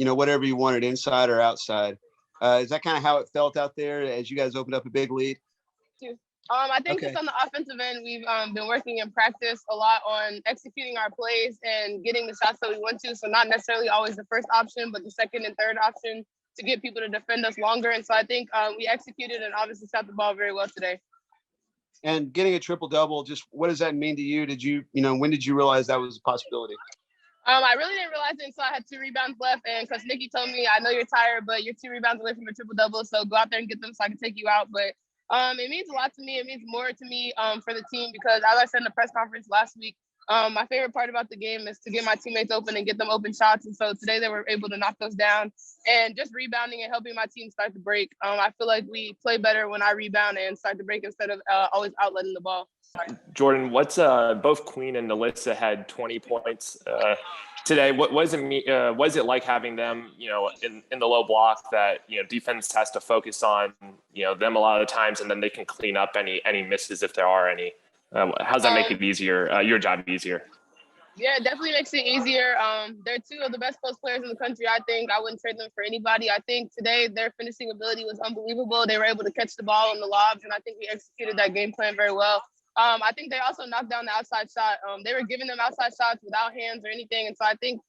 whatever you wanted, inside or outside. Is that kind of how it felt out there as you guys opened up a big lead? I think just on the offensive end, we've been working in practice a lot on executing our plays and getting the shots that we want to. So not necessarily always the first option, but the second and third option to get people to defend us longer. And so I think we executed and obviously shot the ball very well today. And getting a triple-double, just what does that mean to you? When did you realize that was a possibility? I really didn't realize it until I had 2 rebounds left. And Coach Nikki told me, I know you're tired, but you're 2 rebounds away from a triple-double. So go out there and get them so I can take you out. But it means a lot to me. It means more to me for the team because, as I said in the press conference last week, my favorite part about the game is to get my teammates open and get them open shots. And so today they were able to knock those down and just rebounding and helping my team start the break. I feel like we play better when I rebound and start the break instead of always outletting the ball. Jordan, both Queen and Alyssa had 20 points today. What was it like having them, in the low block that, defense has to focus on, them a lot of the times, and then they can clean up any misses if there are any. How's that make it easier, your job easier? Yeah, it definitely makes it easier. They're 2 of the best post players in the country. I think I wouldn't trade them for anybody. I think today their finishing ability was unbelievable. They were able to catch the ball in the lobs, and I think we executed that game plan very well. I think they also knocked down the outside shot. They were giving them outside shots without hands or anything. And so I think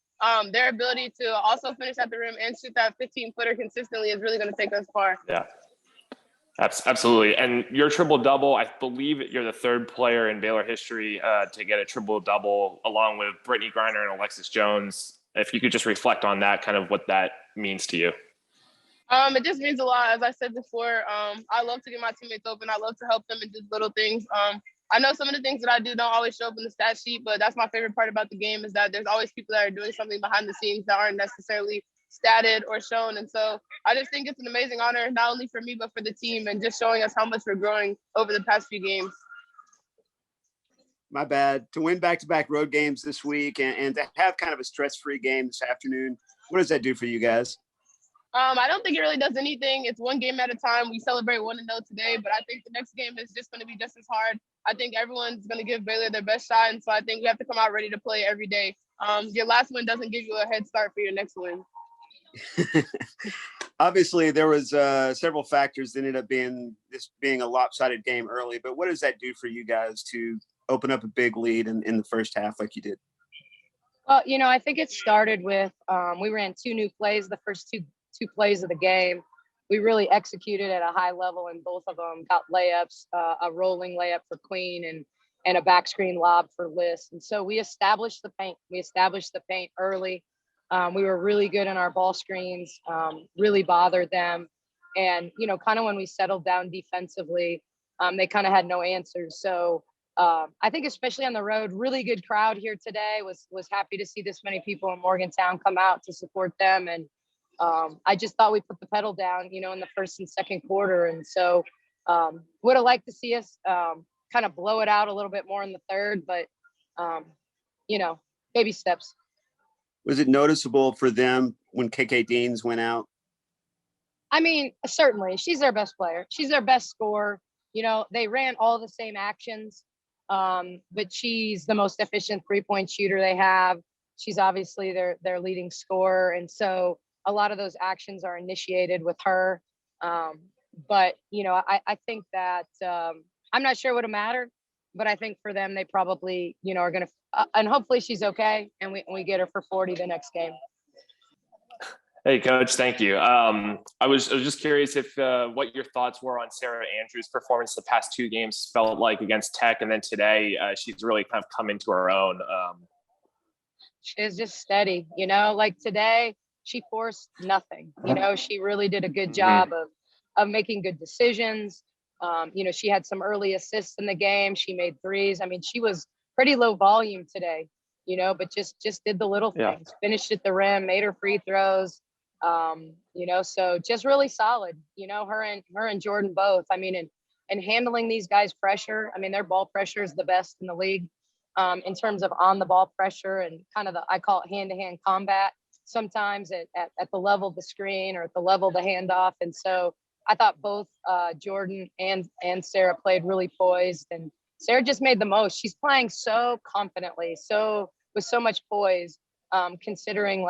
their ability to also finish at the rim and shoot that 15-footer consistently is really going to take us far. Yeah, absolutely. And your triple-double, I believe you're the 3rd player in Baylor history to get a triple-double along with Brittany Griner and Alexis Jones. If you could just reflect on that, kind of what that means to you. It just means a lot. As I said before, I love to get my teammates open. I love to help them in just little things. I know some of the things that I do don't always show up in the stat sheet, but that's my favorite part about the game is that there's always people that are doing something behind the scenes that aren't necessarily statted or shown. And so I just think it's an amazing honor, not only for me, but for the team and just showing us how much we're growing over the past few games. My bad. To win back-to-back road games this week and to have kind of a stress-free game this afternoon, what does that do for you guys? I don't think it really does anything. It's one game at a time. We celebrate 1-0 today, but I think the next game is just going to be just as hard. I think everyone's going to give Baylor their best shot, and so I think we have to come out ready to play every day. Your last win doesn't give you a head start for your next win. Obviously, there was several factors that ended up being a lopsided game early, but what does that do for you guys to open up a big lead in the first half like you did? Well, I think it started with we ran 2 new plays the first two plays of the game. We really executed at a high level, and both of them got layups, a rolling layup for Queen and a back screen lob for Liz. And so we established the paint. We established the paint early. We were really good in our ball screens, really bothered them. And, kind of when we settled down defensively, they kind of had no answers. So I think especially on the road, really good crowd here today. Was happy to see this many people in Morgantown come out to support them. And I just thought we put the pedal down, in the first and second quarter. And so would have liked to see us kind of blow it out a little bit more in the third, but, baby steps. Was it noticeable for them when KK Deans went out? I mean, certainly. She's their best player. She's their best scorer. They ran all the same actions, but she's the most efficient 3-point shooter they have. She's obviously their leading scorer. And so a lot of those actions are initiated with her. But, I think that I'm not sure it would have mattered, but I think for them, they probably, are going to, and hopefully she's okay. And we get her for 40 the next game. Hey, Coach, thank you. I was just curious if what your thoughts were on Sarah Andrews' performance the past 2 games felt like against Tech, and then today she's really kind of come into her own. She's just steady, like today she forced nothing. She really did a good job of making good decisions. She had some early assists in the game. She made threes. I mean, she was pretty low volume today, but just did the little things, finished at the rim, made her free throws. So just really solid, her and Jordan both. I mean, and handling these guys' pressure. I mean, their ball pressure is the best in the league in terms of on the ball pressure and kind of I call it hand-to-hand combat sometimes at the level of the screen or at the level of the handoff. And so I thought both Jordan and Sarah played really poised, and Sarah just made the most. She's playing so confidently, with so much poise, considering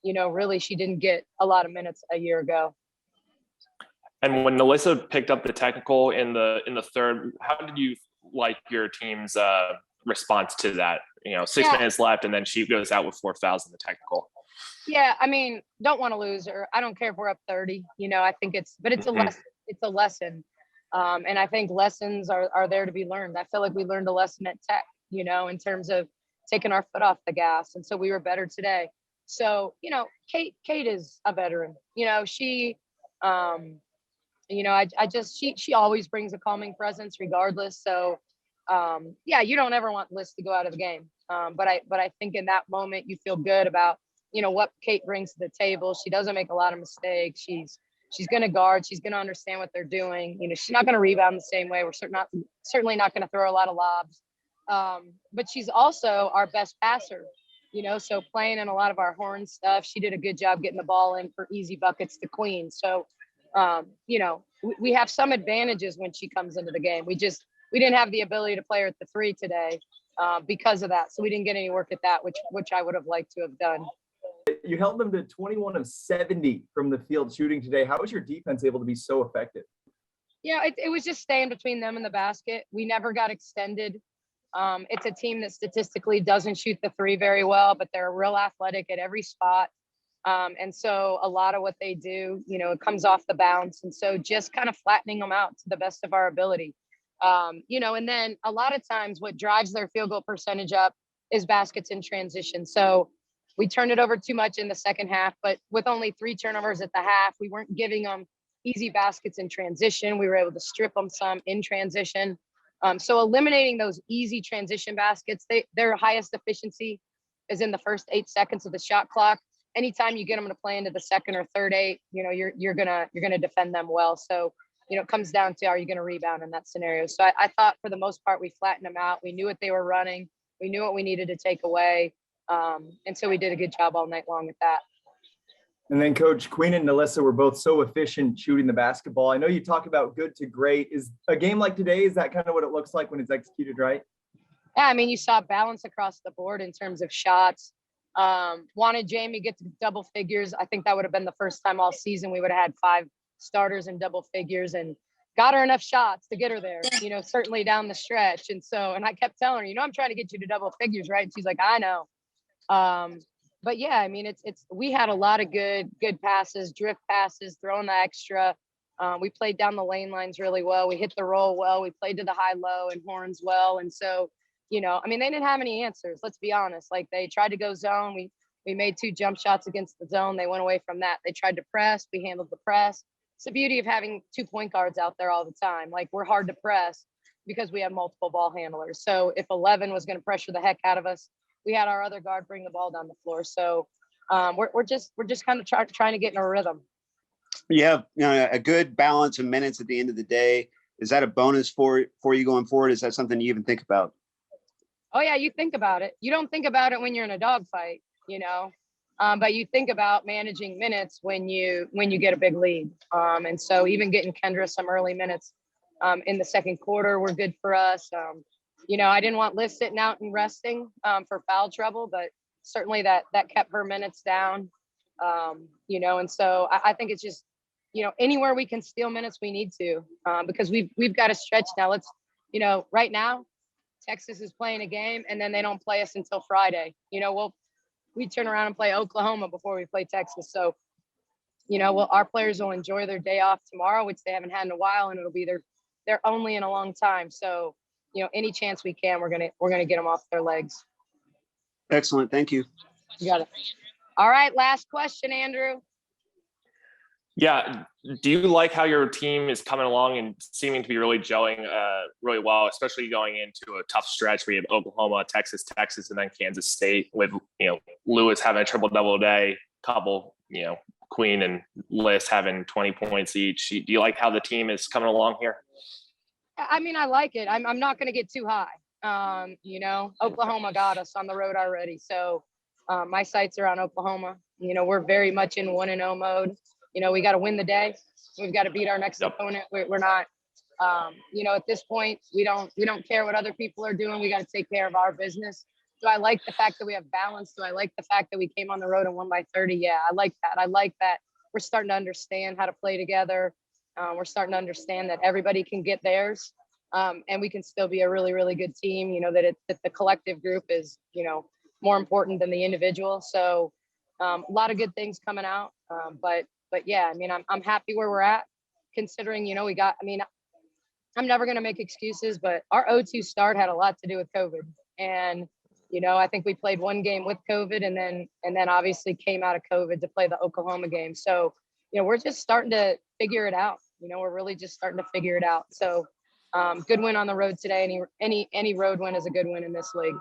really she didn't get a lot of minutes a year ago. And when Nalissa picked up the technical in the third, how did you like your team's response to that? 6 minutes left, and then she goes out with 4 fouls in the technical. Yeah, I mean, don't want to lose her. I don't care if we're up 30. I think it's a lesson. It's a lesson. And I think lessons are there to be learned. I feel like we learned a lesson at Tech, in terms of taking our foot off the gas. And so we were better today. So, Kate is a veteran. She she always brings a calming presence regardless. So you don't ever want Liz to go out of the game. But I think in that moment you feel good about, what Kate brings to the table. She doesn't make a lot of mistakes. She's going to guard. She's going to understand what they're doing. She's not going to rebound the same way. We're certainly not going to throw a lot of lobs. But she's also our best passer, so playing in a lot of our horn stuff. She did a good job getting the ball in for easy buckets to Queen. So, we have some advantages when she comes into the game. We didn't have the ability to play her at the 3 today because of that. So we didn't get any work at that, which I would have liked to have done. You held them to 21 of 70 from the field shooting today. How was your defense able to be so effective? Yeah, it was just staying between them and the basket. We never got extended. It's a team that statistically doesn't shoot the 3 very well, but they're real athletic at every spot. And so a lot of what they do, it comes off the bounce. And so just kind of flattening them out to the best of our ability. And then a lot of times what drives their field goal percentage up is baskets in transition. So we turned it over too much in the second half, but with only 3 turnovers at the half, we weren't giving them easy baskets in transition. We were able to strip them some in transition. So eliminating those easy transition baskets, their highest efficiency is in the first 8 seconds of the shot clock. Anytime you get them to play into the second or third 8, you're gonna defend them well. So, it comes down to, are you going to rebound in that scenario? So I thought for the most part, we flattened them out. We knew what they were running. We knew what we needed to take away. And so we did a good job all night long with that. And then Coach, Queen and Nalissa were both so efficient shooting the basketball. I know you talk about good to great. Is a game like today, is that kind of what it looks like when it's executed right? Yeah, I mean, you saw balance across the board in terms of shots. Wanted Jamie to get to double figures. I think that would have been the first time all season we would have had 5 starters in double figures, and got her enough shots to get her there, certainly down the stretch. And I kept telling her, I'm trying to get you to double figures, right? And she's like, I know. But yeah, I mean, we had a lot of good passes, drift passes, throwing the extra. We played down the lane lines really well. We hit the roll well. We played to the high low and horns well. And so, they didn't have any answers. Let's be honest. Like, they tried to go zone. We made 2 jump shots against the zone. They went away from that. They tried to press. We handled the press. It's the beauty of having 2 point guards out there all the time. Like, we're hard to press because we have multiple ball handlers. So if 11 was going to pressure the heck out of us, we had our other guard bring the ball down the floor. So we're just kind of trying to get in a rhythm. You have a good balance of minutes at the end of the day. Is that a bonus for you going forward? Is that something you even think about? Oh yeah, you think about it. You don't think about it when you're in a dogfight, but you think about managing minutes when you get a big lead. And so even getting Kendra some early minutes in the second quarter were good for us. I didn't want Liz sitting out and resting for foul trouble, but certainly that kept her minutes down. And so I think it's just, anywhere we can steal minutes, we need to, because we've got a stretch now. Let's, right now, Texas is playing a game and then they don't play us until Friday. We turn around and play Oklahoma before we play Texas. So, our players will enjoy their day off tomorrow, which they haven't had in a while, and it'll be their only in a long time. So, any chance we can, we're gonna get them off their legs. Excellent. Thank you. You got it. All right. Last question, Andrew. Yeah. Do you like how your team is coming along and seeming to be really gelling really well, especially going into a tough stretch where you have Oklahoma, Texas, and then Kansas State with, Lewis having a triple-double day, couple, Queen and Liz having 20 points each. Do you like how the team is coming along here? I mean, I like it. I'm not going to get too high. Oklahoma got us on the road already. So my sights are on Oklahoma. We're very much in 1-0 mode. We got to win the day. We've got to beat our next opponent. We're not, at this point, we don't care what other people are doing. We got to take care of our business. Do I like the fact that we have balance? Do I like the fact that we came on the road and won by 30? Yeah, I like that. I like that we're starting to understand how to play together. We're starting to understand that everybody can get theirs, and we can still be a really, really good team. You know, that the collective group is, you know, more important than the individual. So a lot of good things coming out. But yeah, I mean, I'm happy where we're at, considering, you know, I'm never going to make excuses, but our 0-2 start had a lot to do with COVID. And, you know, I think we played one game with COVID and then obviously came out of COVID to play the Oklahoma game. So, you know, we're just starting to figure it out. You know, we're really just starting to figure it out. So good win on the road today. Any road win is a good win in this league.